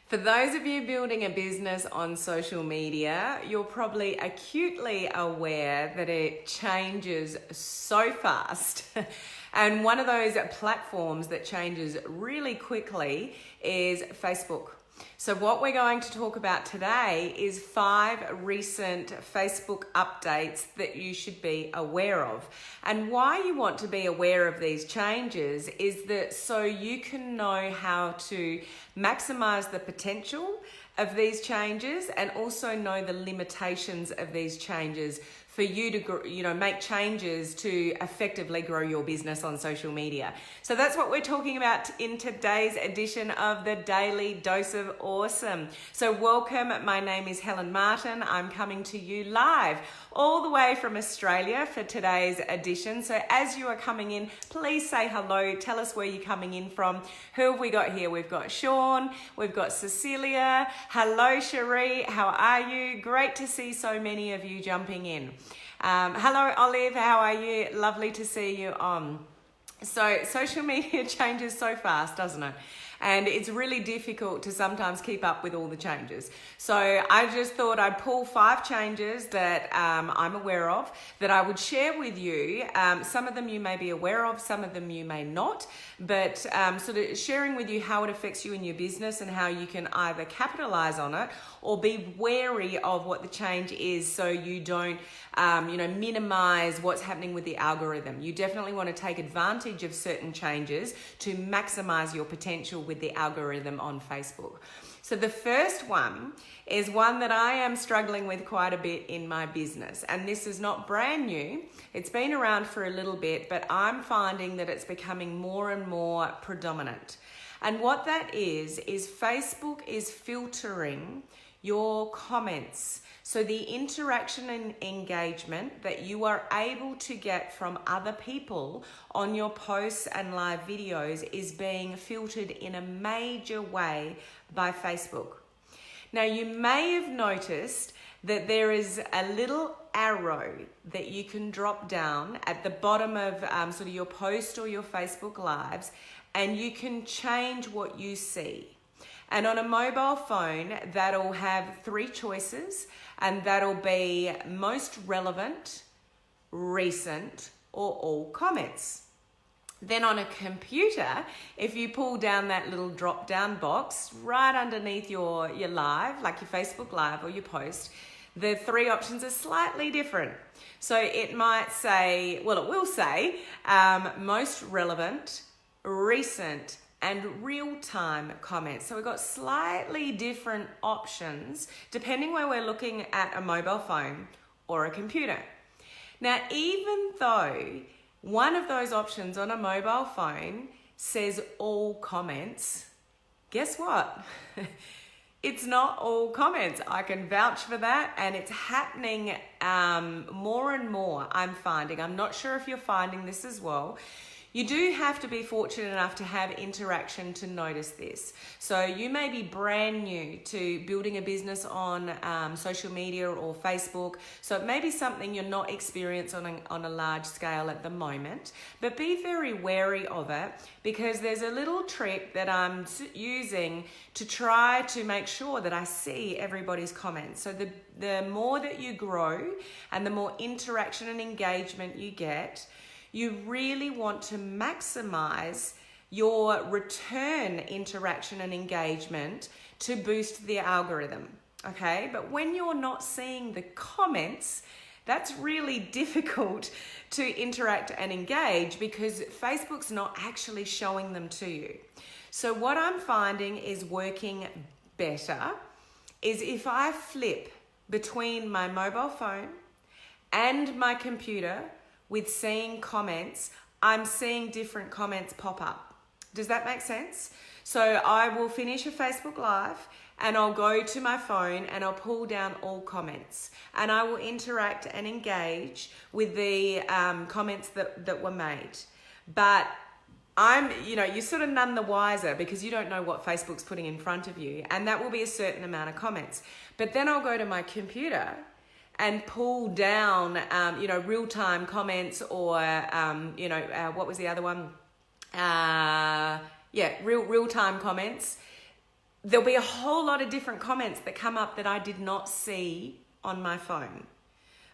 For those of you building a business on social media, you're probably acutely aware that it changes so fast. And one of those platforms that changes really quickly is Facebook. So what we're going to talk about today is 5 recent Facebook updates that you should be aware of. And why you want to be aware of these changes is that so you can know how to maximize the potential of these changes and also know the limitations of these changes for you to make changes to effectively grow your business on social media. So that's what we're talking about in today's edition of the Daily Dose of Awesome. So welcome, my name is Helen Martin. I'm coming to you live all the way from Australia for today's edition. So as you are coming in, please say hello. Tell us where you're coming in from. Who have we got here? We've got Sean, we've got Cecilia. Hello, Cherie. How are you? Great to see so many of you jumping in. Hello, Olive. How are you? Lovely to see you on. So social media changes so fast, doesn't it? And it's really difficult to sometimes keep up with all the changes. So I just thought I'd pull 5 changes that I'm aware of that I would share with you. Some of them you may be aware of, some of them you may not, but sort of sharing with you how it affects you in your business and how you can either capitalize on it or be wary of what the change is so you don't minimize what's happening with the algorithm. You definitely want to take advantage of certain changes to maximize your potential with the algorithm on Facebook. So the first one is one that I am struggling with quite a bit in my business. And this is not brand new. It's been around for a little bit, but I'm finding that it's becoming more and more predominant. And what that is Facebook is filtering your comments. So the interaction and engagement that you are able to get from other people on your posts and live videos is being filtered in a major way by Facebook. Now you may have noticed that there is a little arrow that you can drop down at the bottom of sort of your post or your Facebook lives, and you can change what you see. And on a mobile phone, that'll have 3 choices, and that'll be most relevant, recent, or all comments. Then on a computer, if you pull down that little drop-down box right underneath your live, like your Facebook Live or your post, the 3 options are slightly different. So it might say, well, it will say most relevant, recent, and real-time comments. So we've got slightly different options depending where we're looking at a mobile phone or a computer. Now, even though one of those options on a mobile phone says all comments, guess what? It's not all comments. I can vouch for that, and it's happening more and more, I'm finding. I'm not sure if you're finding this as well. You do have to be fortunate enough to have interaction to notice this. So you may be brand new to building a business on social media or Facebook. So it may be something you're not experienced on a large scale at the moment, but be very wary of it because there's a little trick that I'm using to try to make sure that I see everybody's comments. So the more that you grow and the more interaction and engagement you get, you really want to maximize your return interaction and engagement to boost the algorithm, okay? But when you're not seeing the comments, that's really difficult to interact and engage because Facebook's not actually showing them to you. So what I'm finding is working better is if I flip between my mobile phone and my computer with seeing comments, I'm seeing different comments pop up. Does that make sense? So I will finish a Facebook Live and I'll go to my phone and I'll pull down all comments and I will interact and engage with the comments that were made. But you're sort of none the wiser because you don't know what Facebook's putting in front of you, and that will be a certain amount of comments. But then I'll go to my computer and pull down, real-time comments or, what was the other one? Real-time comments. there'll be a whole lot of different comments that come up that I did not see on my phone.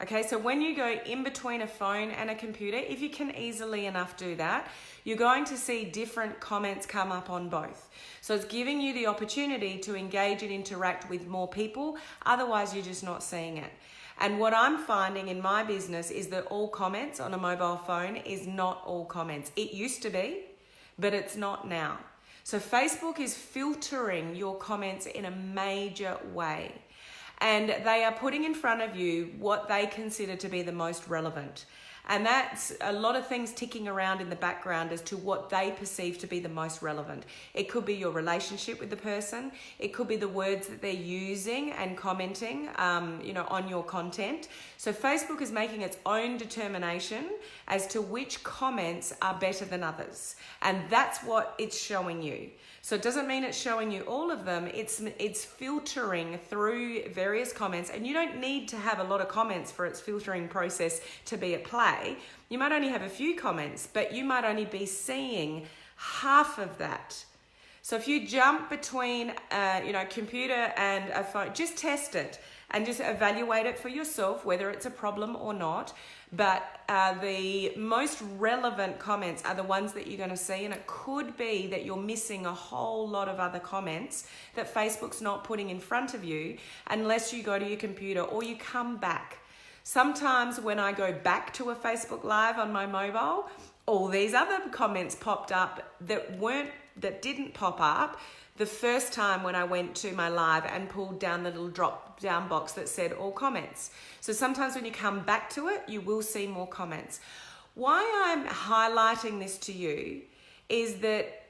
Okay, so when you go in between a phone and a computer, if you can easily enough do that, you're going to see different comments come up on both. So it's giving you the opportunity to engage and interact with more people, otherwise you're just not seeing it. And what I'm finding in my business is that all comments on a mobile phone is not all comments. It used to be, but it's not now. So Facebook is filtering your comments in a major way. And they are putting in front of you what they consider to be the most relevant. And that's a lot of things ticking around in the background as to what they perceive to be the most relevant. It could be your relationship with the person. It could be the words that they're using and commenting, on your content. So Facebook is making its own determination as to which comments are better than others. And that's what it's showing you. So it doesn't mean it's showing you all of them. It's filtering through various comments, and you don't need to have a lot of comments for its filtering process to be at play. You might only have a few comments, but you might only be seeing half of that. So if you jump between computer and a phone, just test it and just evaluate it for yourself, whether it's a problem or not. But the most relevant comments are the ones that you're going to see, and it could be that you're missing a whole lot of other comments that Facebook's not putting in front of you unless you go to your computer or you come back. Sometimes when I go back to a Facebook Live on my mobile, all these other comments popped up that didn't pop up the first time when I went to my live and pulled down the little drop down box that said all comments. So sometimes when you come back to it, you will see more comments. Why I'm highlighting this to you is that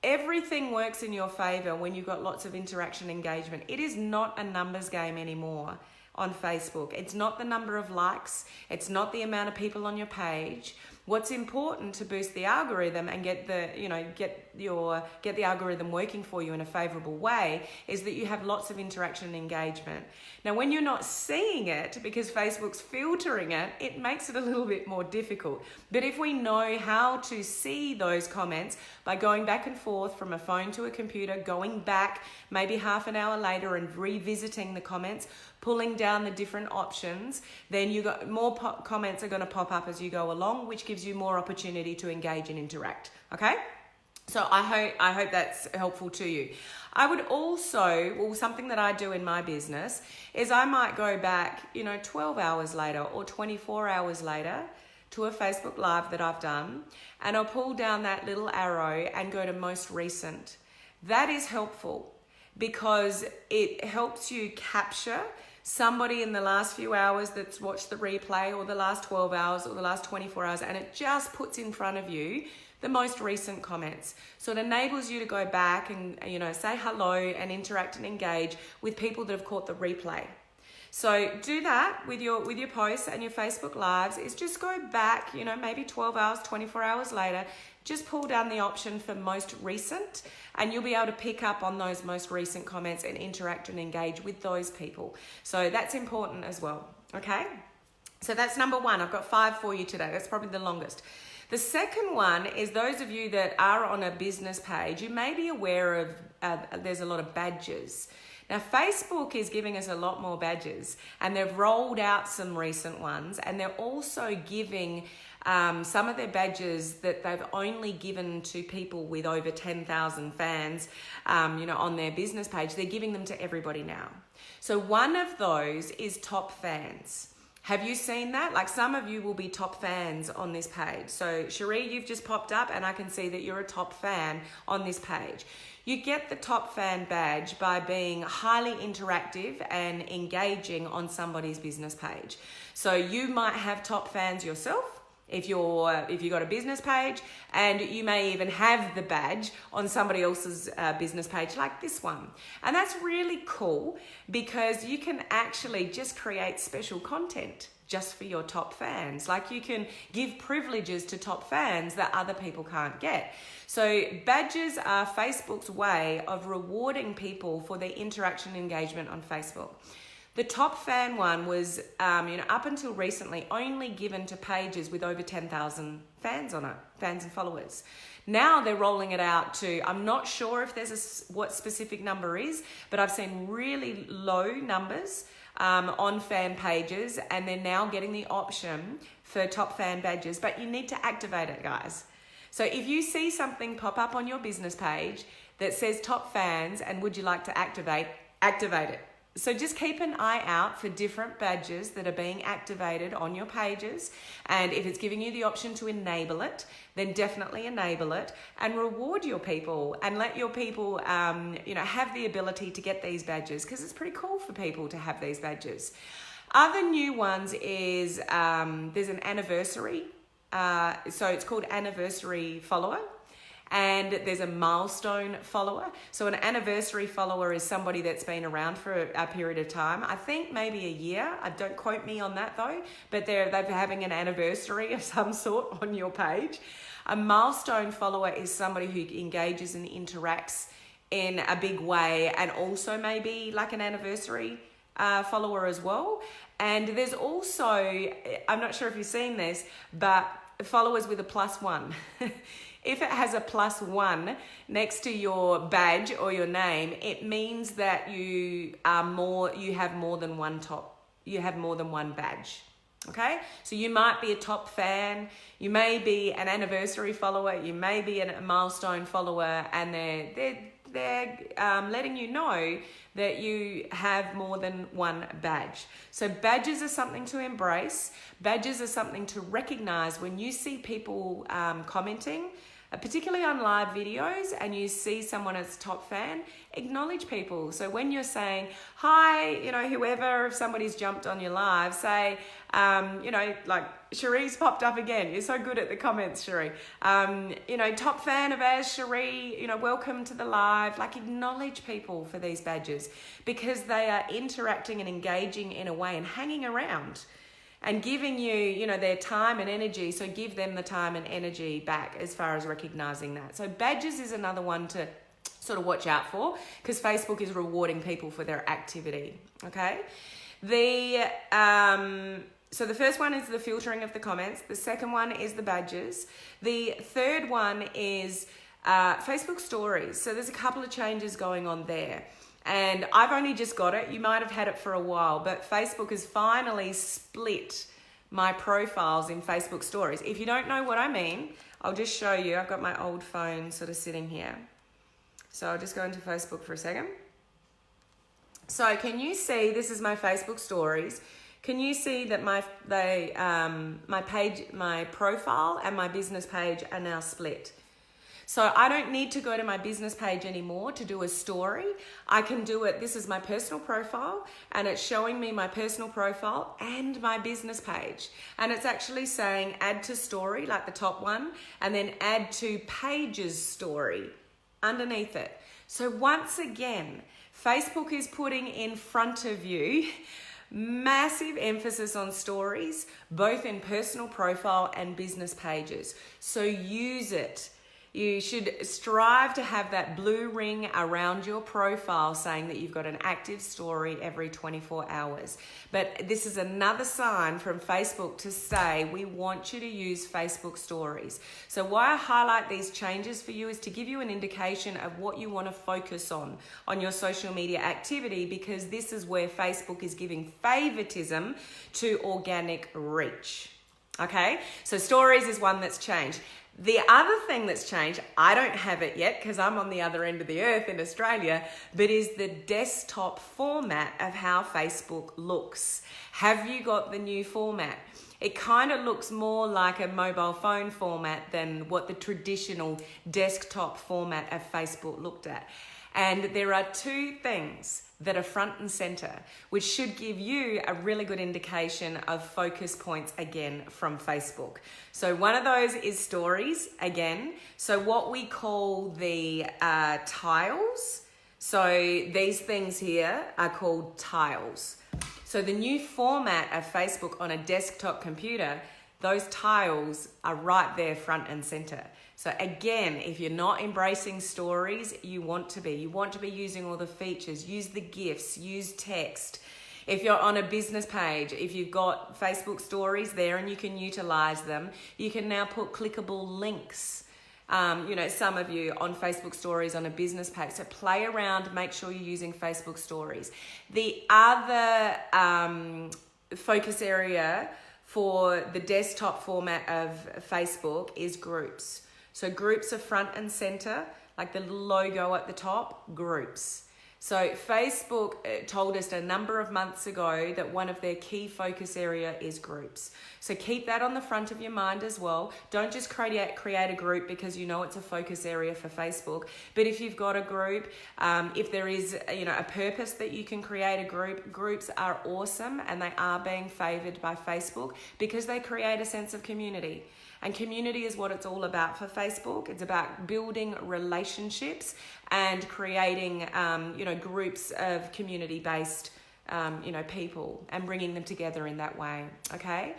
everything works in your favor when you've got lots of interaction engagement. It is not a numbers game anymore on Facebook. It's not the number of likes. It's not the amount of people on your page. What's important to boost the algorithm and get the algorithm working for you in a favorable way is that you have lots of interaction and engagement. Now, when you're not seeing it because Facebook's filtering it, it makes it a little bit more difficult. But if we know how to see those comments by going back and forth from a phone to a computer, going back maybe half an hour later and revisiting the comments, pulling down the different options, then you got more comments are going to pop up as you go along, which gives you more opportunity to engage and interact. Okay, so I hope that's helpful to you. I would also, something that I do in my business is I might go back 12 hours later or 24 hours later to a Facebook Live that I've done, and I'll pull down that little arrow and go to most recent. That is helpful because it helps you capture somebody in the last few hours that's watched the replay, or the last 12 hours or the last 24 hours, and it just puts in front of you the most recent comments. So it enables you to go back and say hello and interact and engage with people that have caught the replay. So do that with your posts and your Facebook Lives, is just go back, maybe 12 hours, 24 hours later, just pull down the option for most recent, and you'll be able to pick up on those most recent comments and interact and engage with those people. So that's important as well, okay? So that's number one. I've got 5 for you today. That's probably the longest. The second one is those of you that are on a business page, you may be aware of there's a lot of badges. Now, Facebook is giving us a lot more badges, and they've rolled out some recent ones, and they're also giving some of their badges that they've only given to people with over 10,000 fans, on their business page. They're giving them to everybody now. So one of those is top fans. Have you seen that? Like, some of you will be top fans on this page. So Cherie, you've just popped up and I can see that you're a top fan on this page. You get the top fan badge by being highly interactive and engaging on somebody's business page. So you might have top fans yourself if you've got a business page, and you may even have the badge on somebody else's business page like this one. And that's really cool because you can actually just create special content just for your top fans. Like, you can give privileges to top fans that other people can't get. So badges are Facebook's way of rewarding people for their interaction and engagement on Facebook. The top fan one was, up until recently, only given to pages with over 10,000 fans on it, fans and followers. Now they're rolling it out to, I'm not sure if there's what specific number is, but I've seen really low numbers on fan pages, and they're now getting the option for top fan badges, but you need to activate it, guys. So if you see something pop up on your business page that says top fans and would you like to activate it. So just keep an eye out for different badges that are being activated on your pages. And if it's giving you the option to enable it, then definitely enable it and reward your people and let your people, have the ability to get these badges, because it's pretty cool for people to have these badges. Other new ones is there's an anniversary. So it's called anniversary follower. And there's a milestone follower. So an anniversary follower is somebody that's been around for a period of time. I think maybe a year. Don't quote me on that though. But they're having an anniversary of some sort on your page. A milestone follower is somebody who engages and interacts in a big way, and also maybe like an anniversary follower as well. And there's also, I'm not sure if you've seen this, but followers with a +1. If it has a +1 next to your badge or your name, it means that you have more than one badge. Okay, so you might be a top fan, you may be an anniversary follower, you may be a milestone follower, and they're letting you know that you have more than one badge. So badges are something to embrace. Badges are something to recognize. When you see people commenting, particularly on live videos, and you see someone as top fan, acknowledge people. So when you're saying, hi, whoever, if somebody's jumped on your live, say, like Cherie's popped up again. You're so good at the comments, Cherie. Top fan of ours, Cherie, welcome to the live. Like, acknowledge people for these badges, because they are interacting and engaging in a way and hanging around and giving you, their time and energy. So give them the time and energy back as far as recognizing that. So badges is another one to sort of watch out for, because Facebook is rewarding people for their activity. Okay. So the first one is the filtering of the comments. The second one is the badges. The third one is Facebook stories. So there's a couple of changes going on there. And I've only just got it. You might have had it for a while, but Facebook has finally split my profiles in Facebook stories. If you don't know what I mean, I'll just show you. I've got my old phone sort of sitting here. So I'll just go into Facebook for a second. So can you see, this is my Facebook stories. Can you see that my profile and my business page are now split? So I don't need to go to my business page anymore to do a story. I can do it. This is my personal profile, and it's showing me my personal profile and my business page. And it's actually saying add to story, like the top one, and then add to pages story underneath it. So once again, Facebook is putting in front of you massive emphasis on stories, both in personal profile and business pages. So use it. You should strive to have that blue ring around your profile saying that you've got an active story every 24 hours. But this is another sign from Facebook to say, we want you to use Facebook stories. So why I highlight these changes for you is to give you an indication of what you want to focus on your social media activity, because this is where Facebook is giving favoritism to organic reach. Okay, so stories is one that's changed. The other thing that's changed, I don't have it yet because I'm on the other end of the earth in Australia, but is the desktop format of how Facebook looks. Have you got the new format? It kind of looks more like a mobile phone format than what the traditional desktop format of Facebook looked at. And there are two things that are front and center, which should give you a really good indication of focus points again from Facebook. So one of those is stories again. So what we call the tiles. So these things here are called tiles. So the new format of Facebook on a desktop computer, those tiles are right there front and center. So again, if you're not embracing stories, you want to be. You want to be using all the features, use the GIFs, use text, If you're on a business page, if you've got Facebook stories there and you can utilize them, you can now put clickable links. Some of you on Facebook stories on a business page. So play around, make sure you're using Facebook stories. The other focus area for the desktop format of Facebook is groups. So groups are front and center, like the little logo at the top, groups. So Facebook told us a number of months ago that one of their key focus area is groups. So keep that on the front of your mind as well. Don't just create a group because you know it's a focus area for Facebook. But if you've got a group, if there is a purpose that you can create a group, groups are awesome and they are being favored by Facebook because they create a sense of community. And community is what it's all about for Facebook. It's about building relationships and creating, groups of community-based, people and bringing them together in that way. Okay.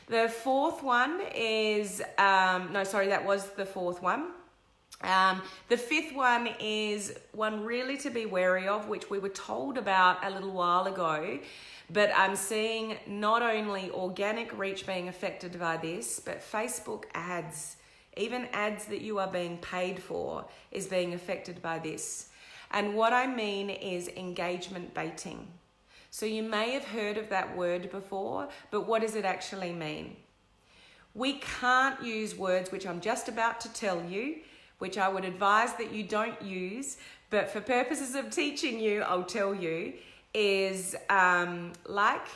The fourth one is, that was the fourth one. The fifth one is one really to be wary of, which we were told about a little while ago. But I'm seeing not only organic reach being affected by this, but Facebook ads, even ads that you are being paid for, is being affected by this. And what I mean is engagement baiting. So you may have heard of that word before, but what does it actually mean? We can't use words which I'm just about to tell you, which I would advise that you don't use, but for purposes of teaching you, I'll tell you, is like,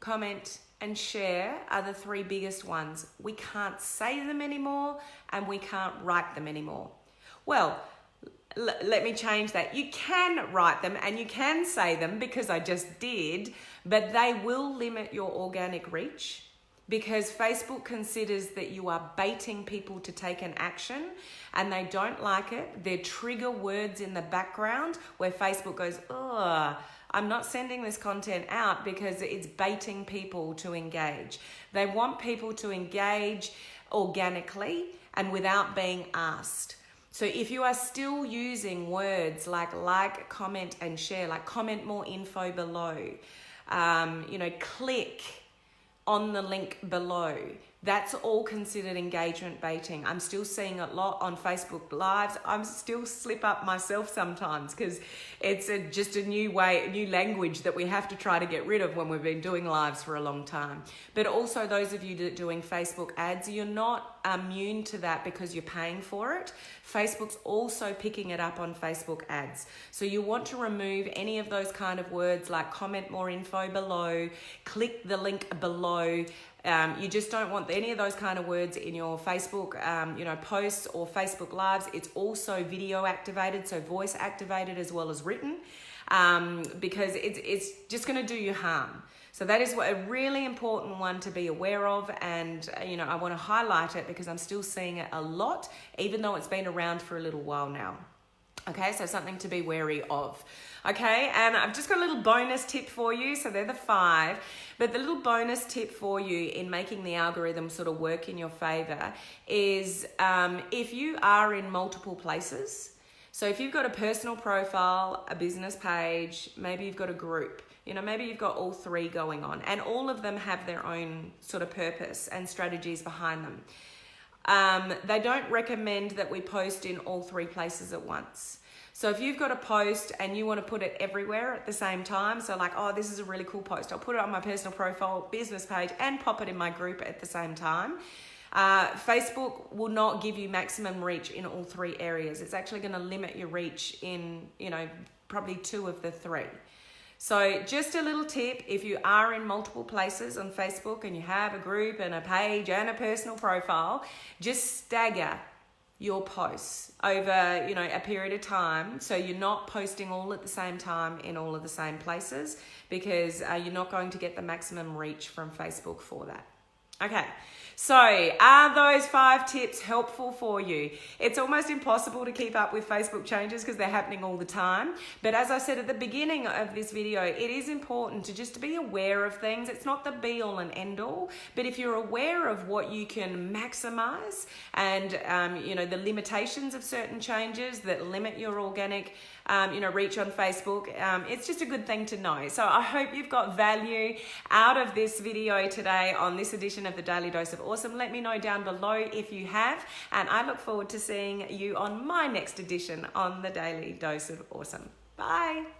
comment, and share are the three biggest ones. We can't say them anymore and we can't write them anymore. Well, let me change that. You can write them and you can say them because I just did, but they will limit your organic reach because Facebook considers that you are baiting people to take an action and they don't like it. They're trigger words in the background where Facebook goes, ugh, I'm not sending this content out because it's baiting people to engage. They want people to engage organically and without being asked. So if you are still using words like, comment, and share, like comment more info below, click on the link below, that's all considered engagement baiting. I'm still seeing it a lot on Facebook Lives. I'm still slip up myself sometimes because it's just a new language that we have to try to get rid of when we've been doing lives for a long time. But also those of you that are doing Facebook ads, you're not immune to that because you're paying for it. Facebook's also picking it up on Facebook ads. So you want to remove any of those kind of words like comment more info below, click the link below. You just don't want any of those kind of words in your Facebook, posts or Facebook Lives. It's also video activated, so voice activated as well as written, because it's just going to do you harm. So that is a really important one to be aware of, and I want to highlight it because I'm still seeing it a lot, even though it's been around for a little while now. Okay, so something to be wary of. Okay, and I've just got a little bonus tip for you. So they're the 5, but the little bonus tip for you in making the algorithm sort of work in your favor is if you are in multiple places. So if you've got a personal profile, a business page, maybe you've got a group, maybe you've got all 3 going on, and all of them have their own sort of purpose and strategies behind them. They don't recommend that we post in all 3 places at once. So if you've got a post and you want to put it everywhere at the same time, so like, oh, this is a really cool post, I'll put it on my personal profile, business page, and pop it in my group at the same time. Facebook will not give you maximum reach in all 3 areas. It's actually going to limit your reach in, probably 2 of the 3. So just a little tip, if you are in multiple places on Facebook and you have a group and a page and a personal profile, just stagger your posts over, a period of time. So you're not posting all at the same time in all of the same places because you're not going to get the maximum reach from Facebook for that. Okay, so are those 5 tips helpful for you? It's almost impossible to keep up with Facebook changes because they're happening all the time. But as I said at the beginning of this video, it is important to just be aware of things. It's not the be all and end all, but if you're aware of what you can maximize and, the limitations of certain changes that limit your organic reach on Facebook. It's just a good thing to know. So I hope you've got value out of this video today on this edition of the Daily Dose of Awesome. Let me know down below if you have, and I look forward to seeing you on my next edition on the Daily Dose of Awesome. Bye.